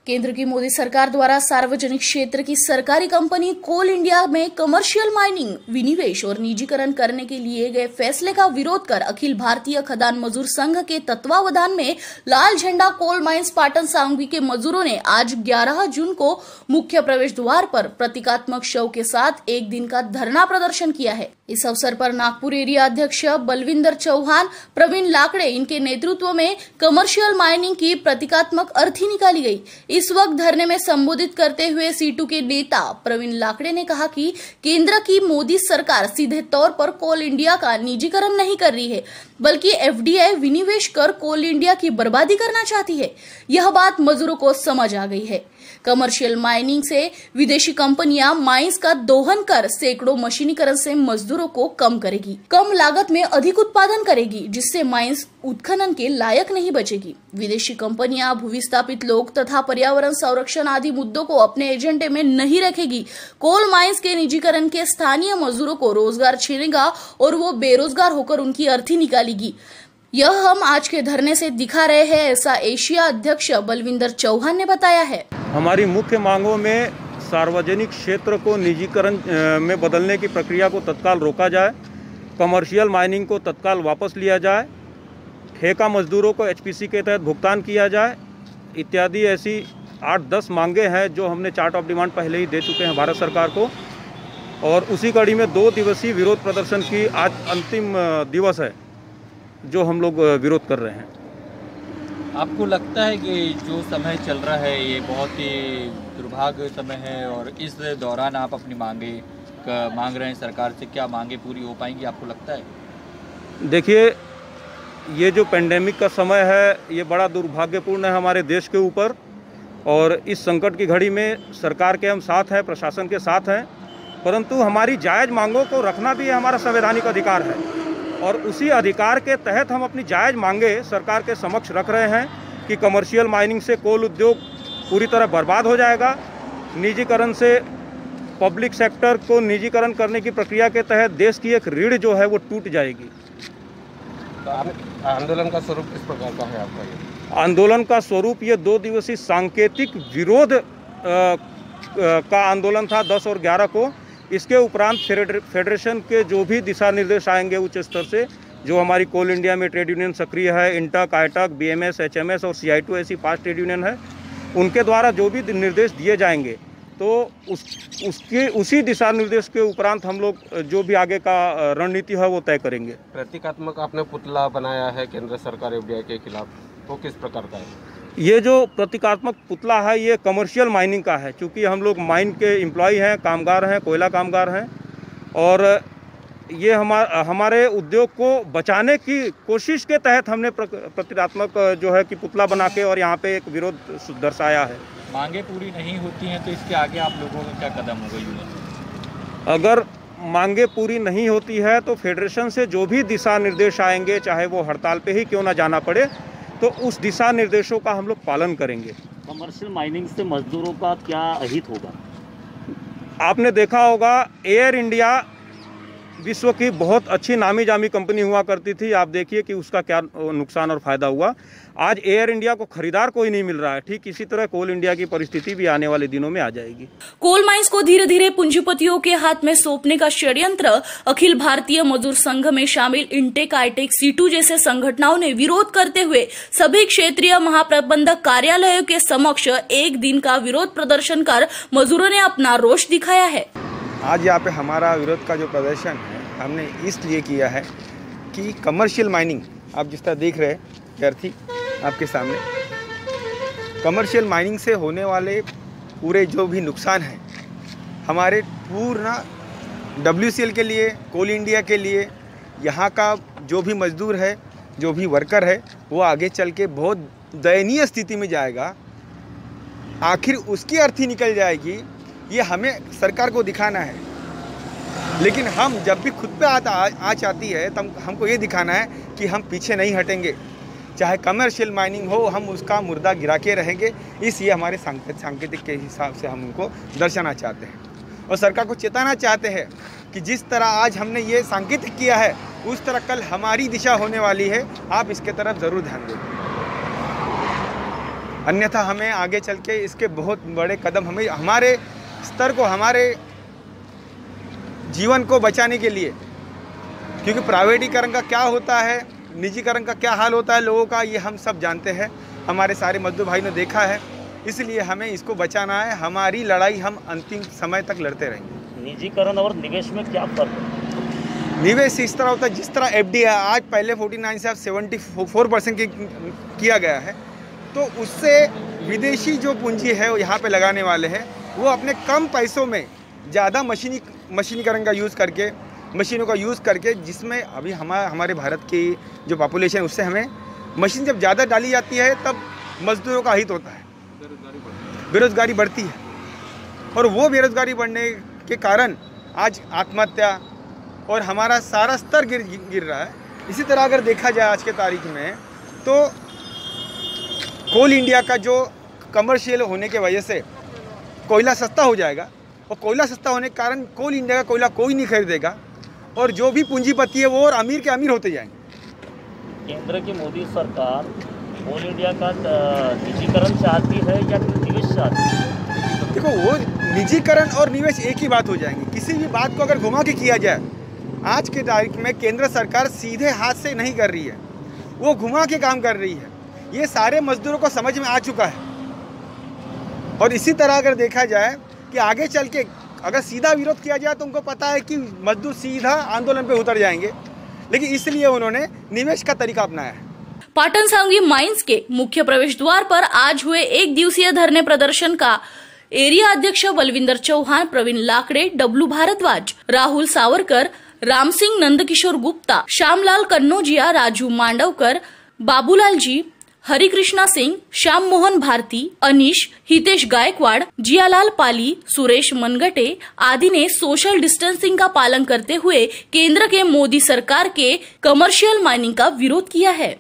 केंद्र की मोदी सरकार द्वारा सार्वजनिक क्षेत्र की सरकारी कंपनी कोल इंडिया में कमर्शियल माइनिंग, विनिवेश और निजीकरण करने के लिए गए फैसले का विरोध कर अखिल भारतीय खदान मजदूर संघ के तत्वावधान में लाल झंडा कोल माइंस पाटन सांगवी के मजदूरों ने आज 11 जून को मुख्य प्रवेश द्वार पर प्रतीकात्मक शव के साथ एक दिन का धरना प्रदर्शन किया है। इस अवसर पर नागपुर एरिया अध्यक्ष बलविंदर चौहान, प्रवीण लाकड़े इनके नेतृत्व में कमर्शियल माइनिंग की प्रतीकात्मक अर्थी निकाली गई। इस वक्त धरने में संबोधित करते हुए सीटू के नेता प्रवीण लाकड़े ने कहा कि केंद्र की मोदी सरकार सीधे तौर पर कोल इंडिया का निजीकरण नहीं कर रही है, बल्कि एफडीआई विनिवेश कर कोल इंडिया की बर्बादी करना चाहती है। यह बात मजदूरों को समझ आ गई है। कमर्शियल माइनिंग से विदेशी कंपनियां माइंस का दोहन कर सैकड़ों मशीनीकरण से मजदूरों को कम करेगी, कम लागत में अधिक उत्पादन करेगी, जिससे माइंस उत्खनन के लायक नहीं बचेगी। विदेशी कंपनियां भूविस्थापित लोग तथा पर्यावरण संरक्षण आदि मुद्दों को अपने एजेंडे में नहीं रखेगी। कोल माइंस के निजीकरण के स्थानीय मजदूरों को रोजगार छीनेगा और वो बेरोजगार होकर उनकी अर्थी निकालेगी। यह हम आज के धरने से दिखा रहे हैं, ऐसा एशिया अध्यक्ष बलविंदर चौहान ने बताया है। हमारी मुख्य मांगों में सार्वजनिक क्षेत्र को निजीकरण में बदलने की प्रक्रिया को तत्काल रोका जाए, कमर्शियल माइनिंग को तत्काल वापस लिया जाए, ठेका मजदूरों को एचपीसी के तहत भुगतान किया जाए, इत्यादि ऐसी 8-10 मांगे हैं जो हमने चार्ट ऑफ डिमांड पहले ही दे चुके हैं भारत सरकार को। और उसी कड़ी में 2 दिवसीय विरोध प्रदर्शन की आज अंतिम दिवस है जो हम लोग विरोध कर रहे हैं। आपको लगता है कि जो समय चल रहा है ये बहुत ही दुर्भाग्य समय है और इस दौरान आप अपनी मांग रहे हैं सरकार से, क्या मांगे पूरी हो पाएंगी आपको लगता है? देखिए, ये जो पेंडेमिक का समय है ये बड़ा दुर्भाग्यपूर्ण है हमारे देश के ऊपर, और इस संकट की घड़ी में सरकार के हम साथ हैं, प्रशासन के साथ हैं, परंतु हमारी जायज़ मांगों को रखना भी हमारा संवैधानिक अधिकार है। और उसी अधिकार के तहत हम अपनी जायज़ मांगे सरकार के समक्ष रख रहे हैं कि कमर्शियल माइनिंग से कोल उद्योग पूरी तरह बर्बाद हो जाएगा, निजीकरण से पब्लिक सेक्टर को निजीकरण करने की प्रक्रिया के तहत देश की एक रीढ़ जो है वो टूट जाएगी। तो आंदोलन का स्वरूप किस प्रकार का है आपका? ये आंदोलन का स्वरूप ये 2 दिवसीय सांकेतिक विरोध का आंदोलन था 10 और 11 को। इसके उपरांत फेडरेशन के जो भी दिशा निर्देश आएंगे उच्च स्तर से, जो हमारी कोल इंडिया में ट्रेड यूनियन सक्रिय है, इंटक, आईटक, बीएमएस, एचएमएस और CI2 ऐसी 5 ट्रेड यूनियन है, उनके द्वारा जो भी निर्देश दिए जाएंगे तो उसी दिशा निर्देश के उपरांत हम लोग जो भी आगे का रणनीति है वो तय करेंगे। प्रतीकात्मक आपने पुतला बनाया है केंद्र सरकार एफडीआई के खिलाफ, वो किस प्रकार का है? ये जो प्रतीकात्मक पुतला है ये कमर्शियल माइनिंग का है, क्योंकि हम लोग माइन के एम्प्लॉय हैं, कामगार हैं, कोयला कामगार हैं, और ये हमारे उद्योग को बचाने की कोशिश के तहत हमने प्रतीकात्मक जो है कि पुतला बना के और यहाँ पे एक विरोध दर्शाया है। मांगे पूरी नहीं होती हैं तो इसके आगे आप लोगों का क्या कदम होगा? अगर मांगे पूरी नहीं होती है तो फेडरेशन से जो भी दिशा निर्देश आएंगे, चाहे वो हड़ताल पे ही क्यों ना जाना पड़े, तो उस दिशा निर्देशों का हम लोग पालन करेंगे। कमर्शियल माइनिंग से मजदूरों का क्या अहित होगा? आपने देखा होगा एयर इंडिया विश्व की बहुत अच्छी नामी जामी कंपनी हुआ करती थी, आप देखिए कि उसका क्या नुकसान और फायदा हुआ। आज एयर इंडिया को खरीदार कोई नहीं मिल रहा है। ठीक इसी तरह कोल इंडिया की परिस्थिति भी आने वाले दिनों में आ जाएगी। कोल माइंस को धीरे धीरे पूंजीपतियों के हाथ में सौंपने का षड्यंत्र अखिल भारतीय मजदूर संघ में शामिल इंटेक, आईटेक, सीटू जैसे संगठनों ने विरोध करते हुए सभी क्षेत्रीय महाप्रबंधक कार्यालयों के समक्ष एक दिन का विरोध प्रदर्शन कर मजदूरों ने अपना रोष दिखाया है। आज यहाँ पे हमारा विरोध का जो प्रदर्शन है हमने इसलिए किया है कि कमर्शियल माइनिंग, आप जिस तरह देख रहे हैं अर्थी आपके सामने, कमर्शियल माइनिंग से होने वाले पूरे जो भी नुकसान हैं हमारे पूर्ण WCL के लिए, कोल इंडिया के लिए, यहाँ का जो भी मजदूर है, जो भी वर्कर है, वो आगे चल के बहुत दयनीय स्थिति में जाएगा। आखिर उसकी अर्थी निकल जाएगी, ये हमें सरकार को दिखाना है। लेकिन हम जब भी खुद पे आँच आती है तब हमको ये दिखाना है कि हम पीछे नहीं हटेंगे, चाहे कमर्शियल माइनिंग हो, हम उसका मुर्दा गिरा के रहेंगे। इसलिए हमारे सांकेतिक के हिसाब से हम उनको दर्शाना चाहते हैं और सरकार को चेताना चाहते हैं कि जिस तरह आज हमने ये सांकेतिक किया है उस तरह कल हमारी दिशा होने वाली है। आप इसके तरफ ज़रूर ध्यान दें। अन्यथा हमें आगे चल के इसके बहुत बड़े कदम हमें हमारे स्तर को, हमारे जीवन को बचाने के लिए, क्योंकि प्राइवेटीकरण का क्या होता है, निजीकरण का क्या हाल होता है लोगों का, ये हम सब जानते हैं, हमारे सारे मजदूर भाई ने देखा है। इसलिए हमें इसको बचाना है। हमारी लड़ाई हम अंतिम समय तक लड़ते रहेंगे। निजीकरण और निवेश में क्या फर्क है? निवेश इस तरह होता है जिस तरह FDI है, आज पहले 49 से अब 74% किया गया है, तो उससे विदेशी जो पूंजी है वो यहाँ पे लगाने वाले हैं, वो अपने कम पैसों में ज़्यादा मशीनीकरण का यूज़ करके, मशीनों का यूज़ करके, जिसमें अभी हमारे भारत की जो पॉपुलेशन है उससे हमें मशीन जब ज़्यादा डाली जाती है तब मजदूरों का हित होता है, बेरोजगारी बढ़ती है, और वो बेरोजगारी बढ़ने के कारण आज आत्महत्या और हमारा सारा स्तर गिर रहा है। इसी तरह अगर देखा जाए आज के तारीख में, तो कोल इंडिया का जो कमर्शियल होने के वजह से कोयला सस्ता हो जाएगा, और कोयला सस्ता होने के कारण कोल इंडिया का कोयला कोई नहीं खरीदेगा, और जो भी पूंजीपति है वो और अमीर के अमीर होते जाएंगे। केंद्र की मोदी सरकार कोल इंडिया का निजीकरण चाहती है या निवेश चाहती है? देखो, वो निजीकरण और निवेश एक ही बात हो जाएंगे। किसी भी बात को अगर घुमा के किया जाए, आज के तारीख में केंद्र सरकार सीधे हाथ से नहीं कर रही है, वो घुमा के काम कर रही है। ये सारे मजदूरों को समझ में आ चुका है। और इसी तरह अगर देखा जाए कि आगे चल के अगर सीधा विरोध किया जाए तो उनको पता है कि मजदूर सीधा आंदोलन पे उतर जाएंगे, लेकिन इसलिए उन्होंने निवेश का तरीका अपनाया है। पाटन सांगवी माइंस के मुख्य प्रवेश द्वार पर आज हुए 1 दिवसीय धरने प्रदर्शन का एरिया अध्यक्ष बलविंदर चौहान, प्रवीण लाकड़े, डब्लू भारद्वाज, राहुल सावरकर, राम सिंह, नंदकिशोर गुप्ता, श्यामलाल कन्नौजिया, राजू मांडवकर, बाबूलाल जी, हरिकृष्णा सिंह, श्याम मोहन भारती, अनीश, हितेश गायकवाड़, जियालाल पाली, सुरेश मनगटे आदि ने सोशल डिस्टेंसिंग का पालन करते हुए केंद्र के मोदी सरकार के कमर्शियल माइनिंग का विरोध किया है।